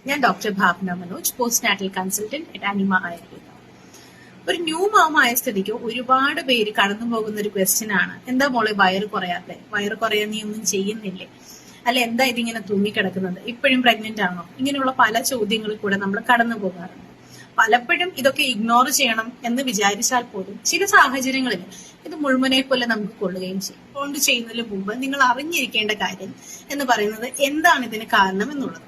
ഞാൻ doctor Bhavana Manoj, post natal consultant at Anima Ayurveda. ഒരു new മാം ആയ സ്ഥിതിക്ക് ഒരുപാട് പേര് കടന്നു പോകുന്ന ഒരു ക്വസ്റ്റ്യൻ ആണ്, എന്താ മോളെ വയറ് കുറയാതെ, വയറ് കുറയാൻ നീ ഒന്നും ചെയ്യുന്നില്ലേ, അല്ല എന്താ ഇതിങ്ങനെ തൂങ്ങിക്കിടക്കുന്നത്, ഇപ്പോഴും പ്രഗ്നന്റ് ആണോ, ഇങ്ങനെയുള്ള പല ചോദ്യങ്ങളിൽ കൂടെ നമ്മൾ കടന്നു പോകാറുണ്ട്. പലപ്പോഴും ഇതൊക്കെ ഇഗ്നോർ ചെയ്യണം എന്ന് വിചാരിച്ചാൽ പോലും ചില സാഹചര്യങ്ങളിൽ ഇത് മുഴുവനെ പോലെ നമുക്ക് കൊള്ളുകയും ചെയ്യും. കൊണ്ട് ചെയ്യുന്നതിന് മുമ്പ് നിങ്ങൾ അറിഞ്ഞിരിക്കേണ്ട കാര്യം എന്ന് പറയുന്നത് എന്താണ് ഇതിന് കാരണം എന്നുള്ളത്.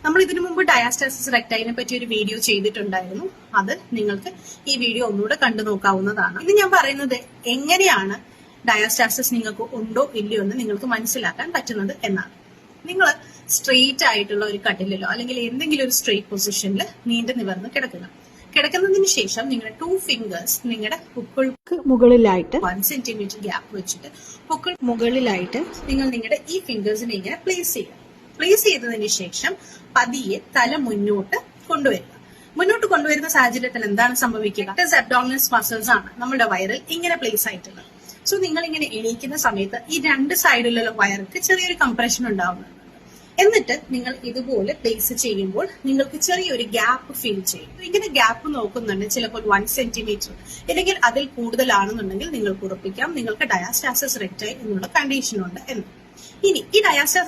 നമ്മൾ ഇതിനു മുമ്പ് ഡയാസ്റ്റാസിസ് റെക്ടൈനെ പറ്റി ഒരു വീഡിയോ ചെയ്തിട്ടുണ്ടായിരുന്നു. അത് നിങ്ങൾക്ക് ഈ വീഡിയോ ഒന്നുകൂടെ കണ്ടു നോക്കാവുന്നതാണ്. ഇന്ന് ഞാൻ പറയുന്നത് എങ്ങനെയാണ് ഡയാസ്റ്റാസിസ് നിങ്ങൾക്ക് ഉണ്ടോ ഇല്ലയോ എന്ന് നിങ്ങൾക്ക് മനസ്സിലാക്കാൻ പറ്റുന്നത് എന്നാണ്. നിങ്ങൾ സ്ട്രെയിറ്റ് ആയിട്ടുള്ള ഒരു കട്ടിലോ അല്ലെങ്കിൽ എന്തെങ്കിലും ഒരു സ്ട്രെയിറ്റ് പൊസിഷനിൽ നീണ്ടു നിവർന്ന് കിടക്കുന്നതിന് ശേഷം നിങ്ങളുടെ 2 ഫിംഗേഴ്സ് നിങ്ങളുടെ പുക്കിൾക്ക് മുകളിലായിട്ട് 1 സെന്റിമീറ്റർ ഗ്യാപ്പ് വെച്ചിട്ട് പുക്കിൾ മുകളിലായിട്ട് നിങ്ങൾ നിങ്ങളുടെ ഈ ഫിംഗേഴ്സിനെ ഇങ്ങനെ പ്ലേസ് ചെയ്യുക. പ്ലേസ് ചെയ്തതിന് ശേഷം പതിയെ തല മുന്നോട്ട് കൊണ്ടുവരുന്ന സാഹചര്യത്തിൽ എന്താണ് സംഭവിക്കുക? അബ്ഡോമിനൽ മസിൽസ് ആണ് നമ്മുടെ വയറിൽ ഇങ്ങനെ പ്ലേസ് ആയിട്ടുള്ളത്. സോ നിങ്ങൾ ഇങ്ങനെ എണീക്കുന്ന സമയത്ത് ഈ 2 സൈഡിലുള്ള വയർക്ക് ചെറിയൊരു കംപ്രഷൻ ഉണ്ടാവുന്നുണ്ട്. എന്നിട്ട് നിങ്ങൾ ഇതുപോലെ പ്ലേസ് ചെയ്യുമ്പോൾ നിങ്ങൾക്ക് ചെറിയൊരു ഗ്യാപ്പ് ഫീൽ ചെയ്യും. ഇങ്ങനെ ഗ്യാപ്പ് നോക്കുന്നുണ്ട്, ചിലപ്പോൾ 1 സെന്റിമീറ്റർ അല്ലെങ്കിൽ അതിൽ കൂടുതലാണെന്നുണ്ടെങ്കിൽ നിങ്ങൾക്ക് ഉറപ്പിക്കാം നിങ്ങൾക്ക് ഡയാസ്റ്റാസിസ് റെക്ടൈ എന്നുള്ള കണ്ടീഷൻ ഉണ്ട് എന്ന്. ഇനി ഈ ഡയാസ്റ്റാസിസ്